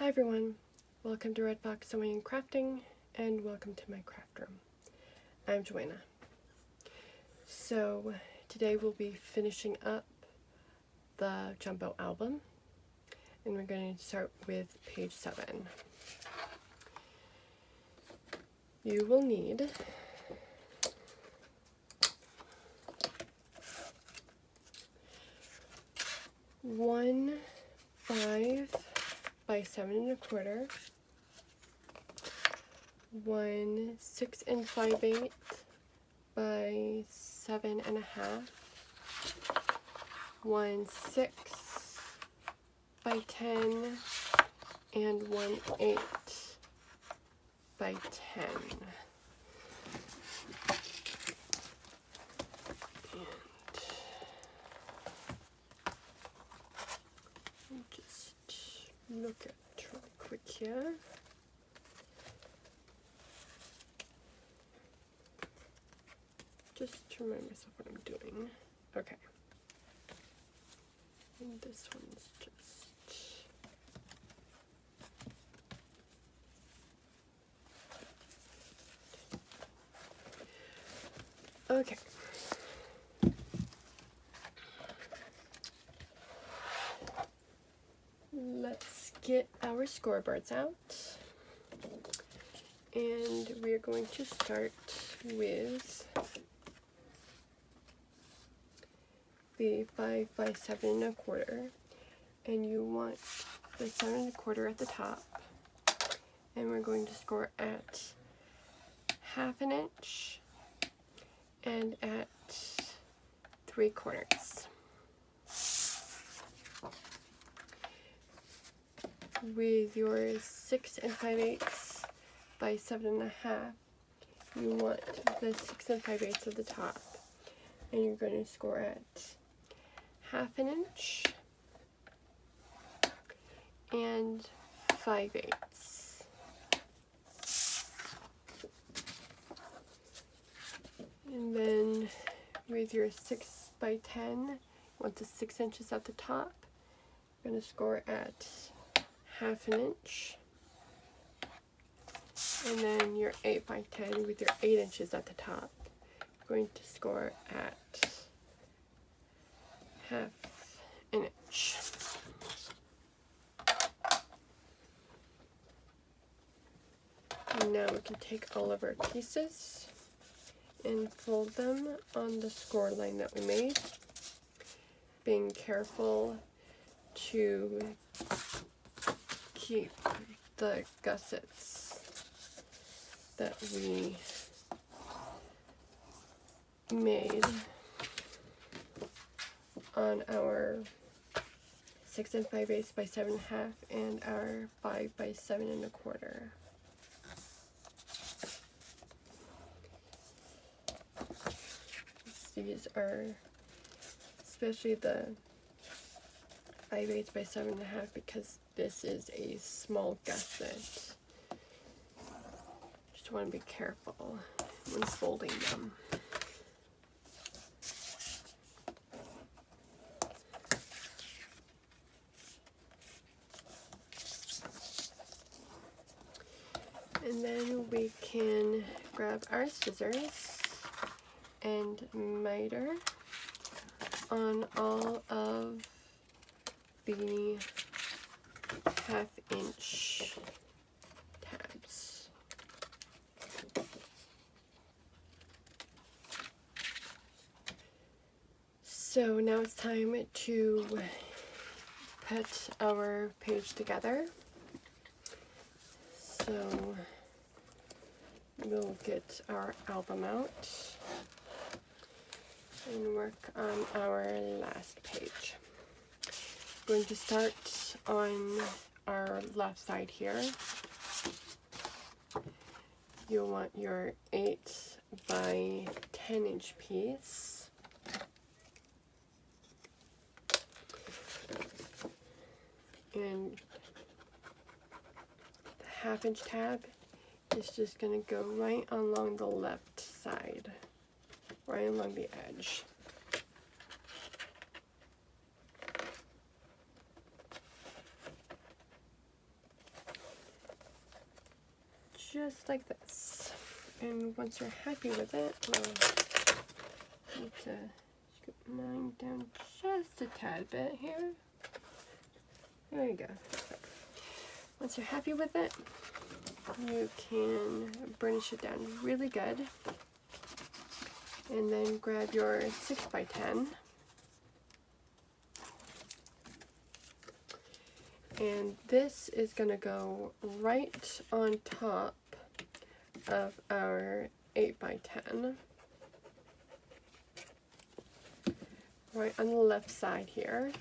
Hi everyone, welcome to Red Fox Sewing and Crafting, and welcome to my craft room. I'm Joanna. So today we'll be finishing up the Jumbo album, and we're going to start with page 7. You will need one 5 by 7 1/4, one 6 5/8 by 7 1/2, one 6 by 10, and one 8 by 10. And just look at it real quick here. Just to remind myself what I'm doing. Okay. And this one's just... Okay. Let's get our scoreboards out. And we're going to start with the 5 by 7 1/4, and you want the 7 1/4 at the top, and we're going to score at 1/2 inch and at 3/4. With your 6 5/8 by 7 1/2, you want the 6 5/8 at the top, and you're going to score at 1/2 inch and 5/8. And then with your 6 by 10, you want the 6 inches at the top. You're going to score at 1/2 inch. And then your 8 by 10 with your 8 inches at the top, you're going to score at 1/2 inch. And now we can take all of our pieces and fold them on the score line that we made, being careful to keep the gussets that we made on our 6 5/8 by 7 1/2 and our 5 by 7 1/4. These are, especially the 5/8 by 7 1/2, because this is a small gusset. Just want to be careful when folding them. And then we can grab our scissors and miter on all of the 1/2 inch tabs. So now it's time to put our page together. So we'll get our album out and work on our last page. We're going to start on our left side here. You'll want your 8 by 10 inch piece. And the 1/2 inch tab is just going to go right along the left side, right along the edge. just like this. And once you're happy with it, we'll need to scoop mine down just a tad bit here. There you go. Once you're happy with it, you can burnish it down really good. And then grab your 6x10. And this is going to go right on top of our 8x10. Right on the left side here.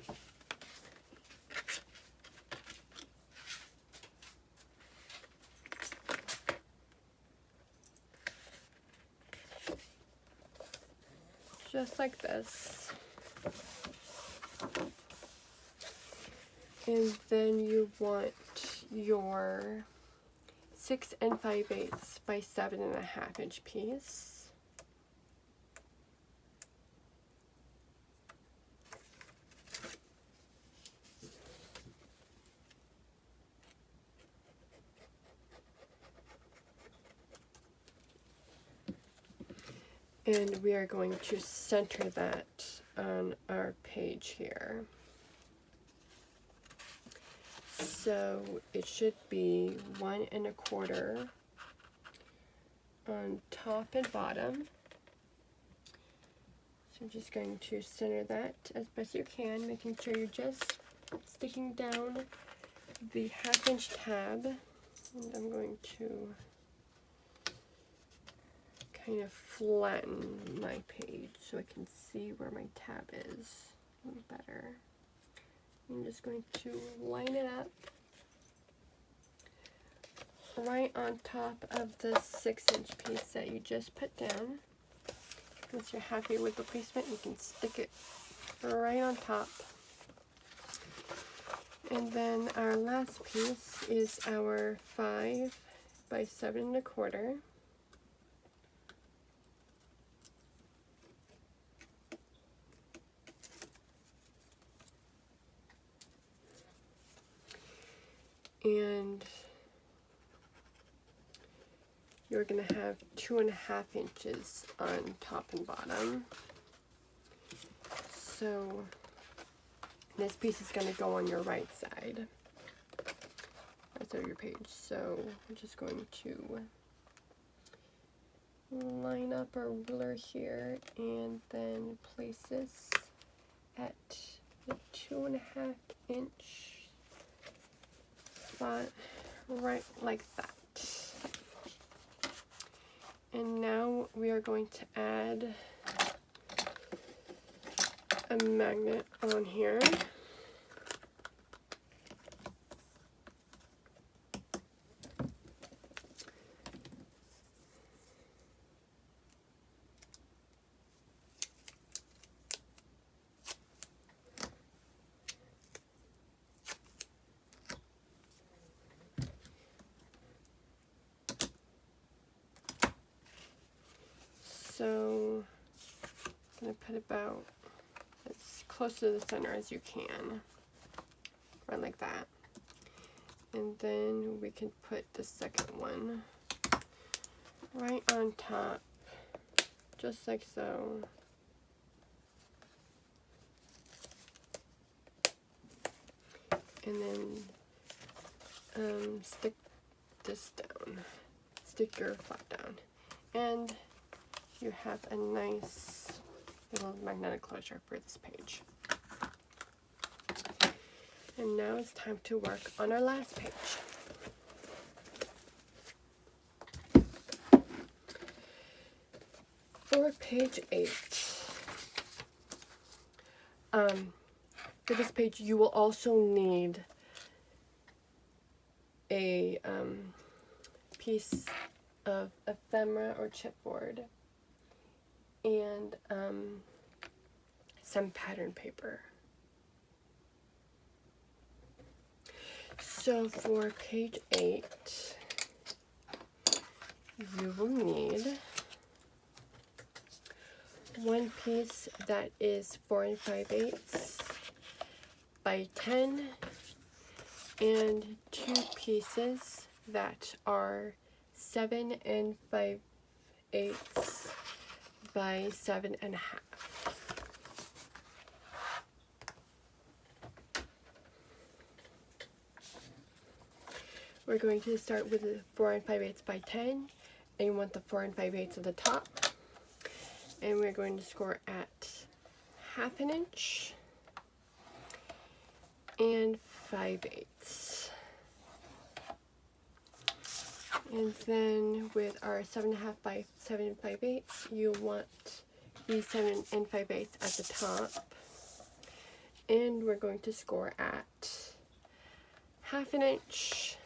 Just like this. And then you want your 6 5/8 by 7.5 inch piece. And we are going to center that on our page here. So it should be 1 1/4 on top and bottom. So I'm just going to center that as best you can, making sure you're just sticking down the 1/2 inch tab. And I'm going to kind of flatten my page so I can see where my tab is a little better. I'm just going to line it up right on top of the 6 inch piece that you just put down. Once you're happy with the placement, you can stick it right on top. And then our last piece is our 5 by 7 1/4. And you're going to have 2.5 inches on top and bottom. So this piece is going to go on your right side of your page. So I'm just going to line up our ruler here and then place this at the 2.5 inch spot right like that. And now we are going to add a magnet on here. So I'm going to put about as close to the center as you can, right like that. And then we can put the second one right on top, just like so. And then stick this down, stick your flap down. And you have a nice little magnetic closure for this page. And now it's time to work on our last page. For page 8, for this page you will also need a piece of ephemera or chipboard and some pattern paper. So for page 8, you will need one piece that is 4 5/8 by 10 and 2 pieces that are 7 5/8 by 7.5. We're going to start with the 4 5/8 by 10, and you want the 4 5/8 at the top. And we're going to score at 1/2 inch and 5/8. And then with our 7.5 by 7 5/8, you want the 7 5/8 at the top. And we're going to score at 1/2 inch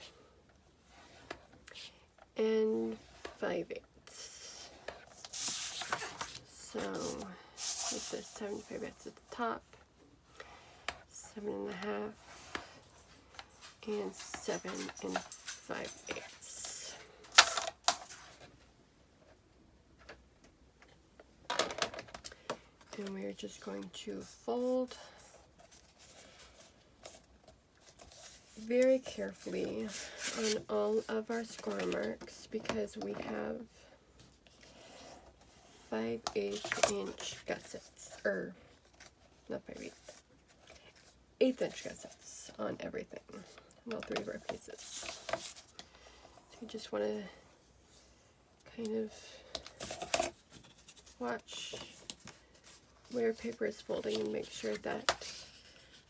and 5/8. So with the 7 5/8 at the top, 7.5 and 7 5/8. And we're just going to fold very carefully on all of our score marks because we have 5/8 inch gussets, or not 5/8, 1/8 inch gussets on everything, on all 3 of our pieces. So you just want to kind of watch where your paper is folding and make sure that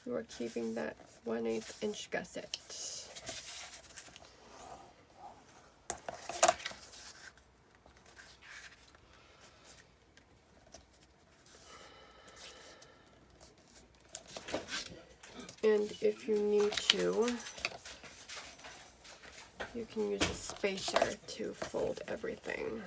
you are keeping that 1/8 inch gusset. And if you need to, you can use a spacer to fold everything.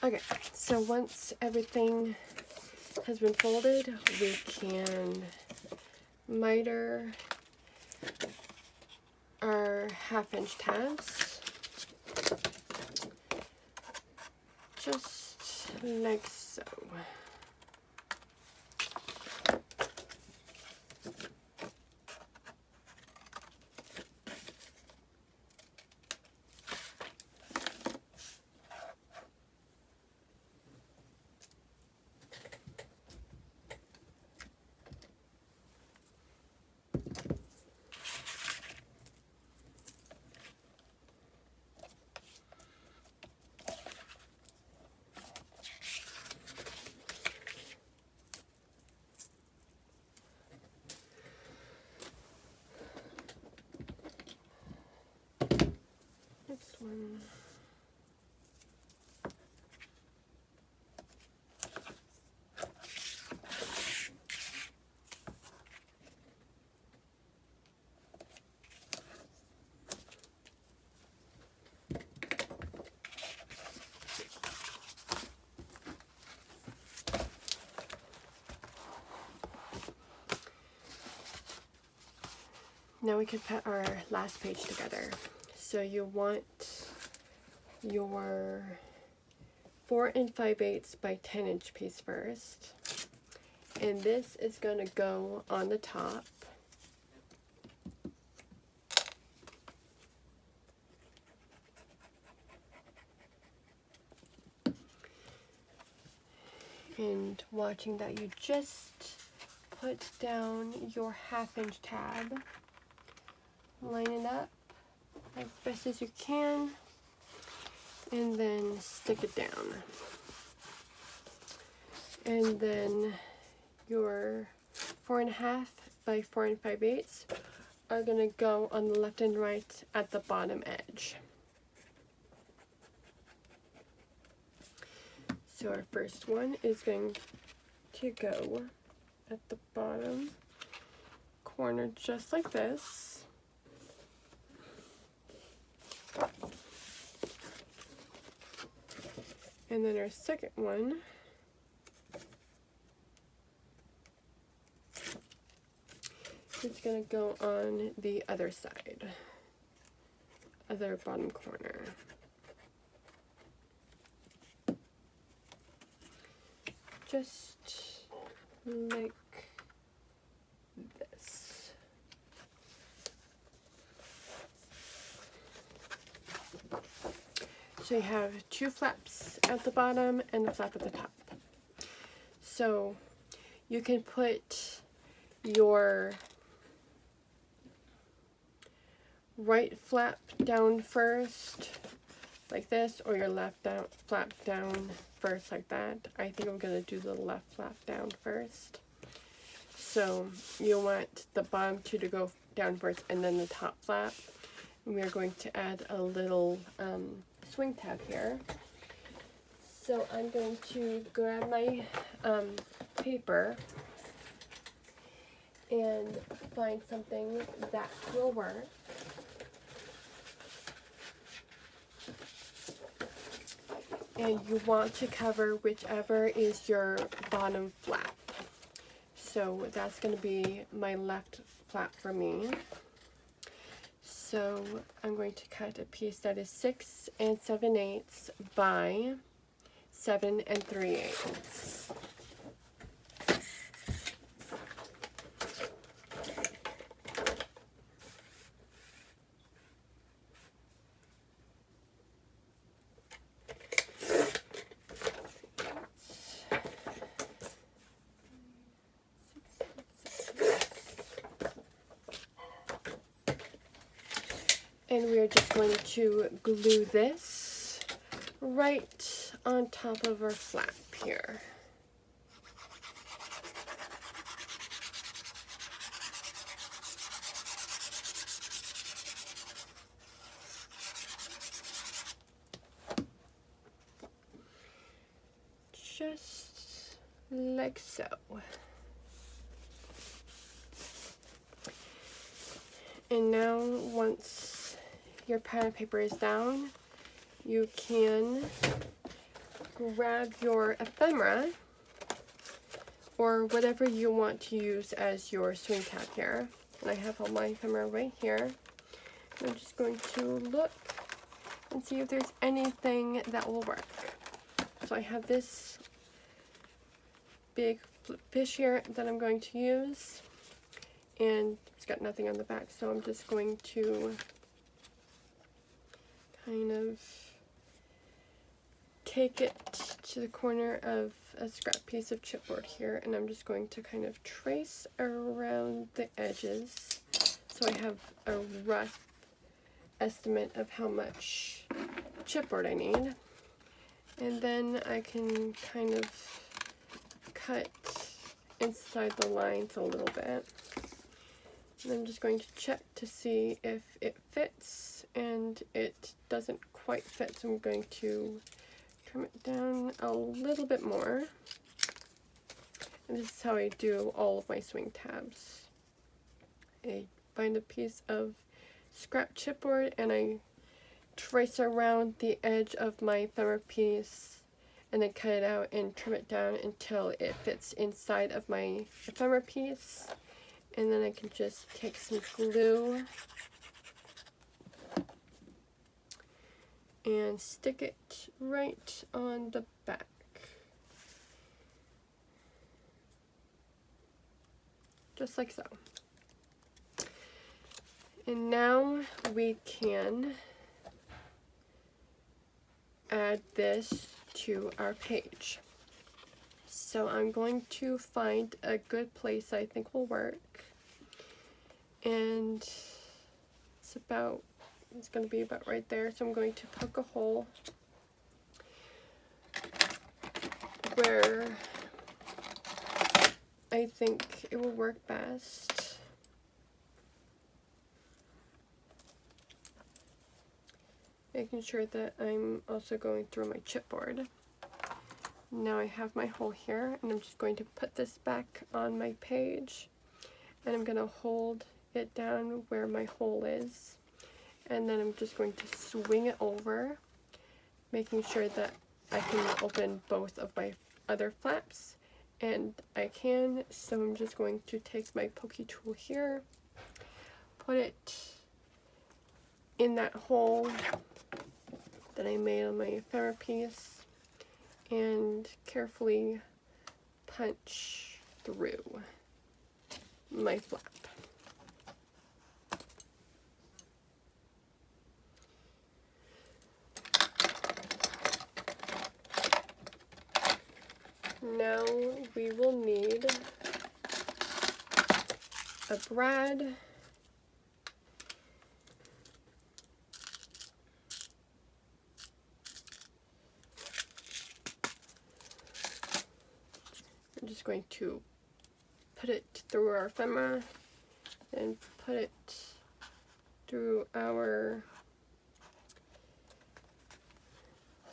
Okay, so once everything has been folded, we can miter our 1/2 inch tabs, just like so. Next one. Now we can put our last page together. So you want your 4 5/8 by 10 inch piece first. And this is going to go on the top. And watching that you just put down your 1/2 inch tab. Line it up as best as you can, and then stick it down. And then your 4.5 by 4 5/8 are going to go on the left and right at the bottom edge. So our first one is going to go at the bottom corner just like this. And then our second one is going to go on the other side, other bottom corner. Just like this. So you have two flaps at the bottom and a flap at the top. So you can put your right flap down first, like this, or your left flap down first, like that. I think I'm going to do the left flap down first. So you want the bottom two to go down first and then the top flap. And we are going to add a little swing tab here. So I'm going to grab my paper and find something that will work. And you want to cover whichever is your bottom flap. So that's going to be my left flap for me. So I'm going to cut a piece that is 6 7/8 by 7 3/8. And we are just going to glue this right on top of our flap here. Just like so. And now once your pattern paper is down, you can grab your ephemera or whatever you want to use as your swing tab here. And I have all my ephemera right here. I'm just going to look and see if there's anything that will work. So I have this big fish here that I'm going to use, and it's got nothing on the back, so I'm just going to kind of take it to the corner of a scrap piece of chipboard here, and I'm just going to kind of trace around the edges so I have a rough estimate of how much chipboard I need. And then I can kind of cut inside the lines a little bit. And I'm just going to check to see if it fits, and it doesn't quite fit, so I'm going to trim it down a little bit more. And this is how I do all of my swing tabs. I find a piece of scrap chipboard and I trace around the edge of my ephemera piece and then cut it out and trim it down until it fits inside of my ephemera piece. And then I can just take some glue and stick it right on the back. Just like so. And now we can add this to our page. So I'm going to find a good place I think will work. And it's going to be about right there. So I'm going to poke a hole where I think it will work best. Making sure that I'm also going through my chipboard. Now I have my hole here, and I'm just going to put this back on my page, and I'm going to hold it down where my hole is, and then I'm just going to swing it over, making sure that I can open both of my other flaps, and I can, so I'm just going to take my pokey tool here, put it in that hole that I made on my ephemera piece, and carefully punch through my flap. Now we will need a brad, I'm just going to put it through our ephemera and put it through our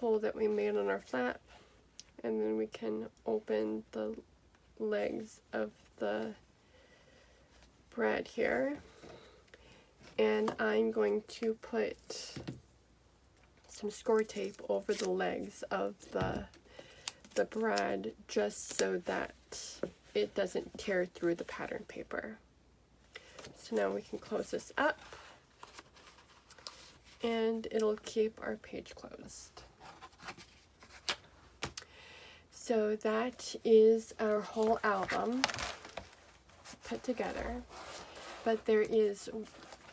hole that we made on our flap, and then we can open the legs of the brad here, and I'm going to put some score tape over the legs of the brad just so that it doesn't tear through the pattern paper. So now we can close this up and it'll keep our page closed. So that is our whole album put together, but there is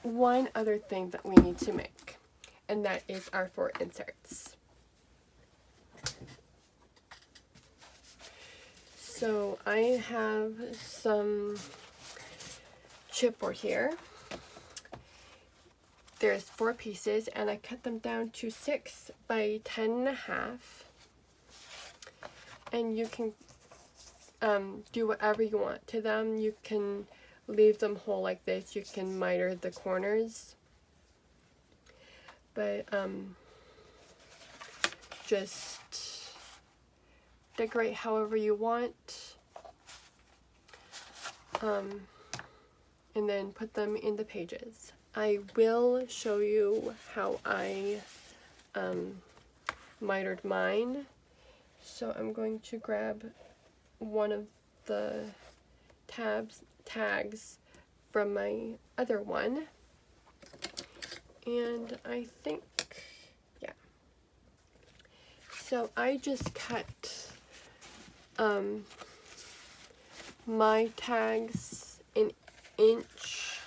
one other thing that we need to make, and that is our 4 inserts. So I have some chipboard here. There's 4 pieces, and I cut them down to 6 by 10.5. And you can do whatever you want to them. You can leave them whole like this. You can miter the corners. But just decorate however you want. And then put them in the pages. I will show you how I mitered mine. So I'm going to grab one of the tags from my other one, and I think, yeah. So I just cut my tags an inch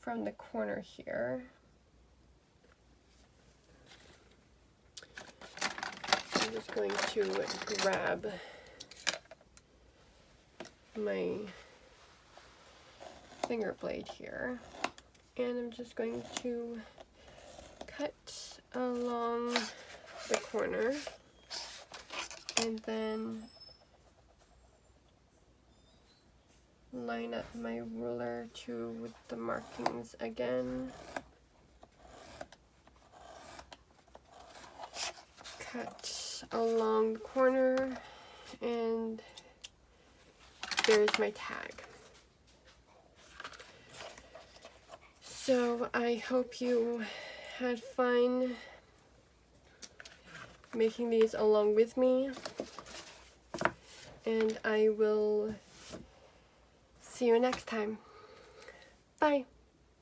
from the corner here. I'm just going to grab my finger blade here, and I'm just going to cut along the corner, and then line up my ruler with the markings again. Cut along the corner, and there's my tag. So I hope you had fun making these along with me, and I will see you next time. Bye!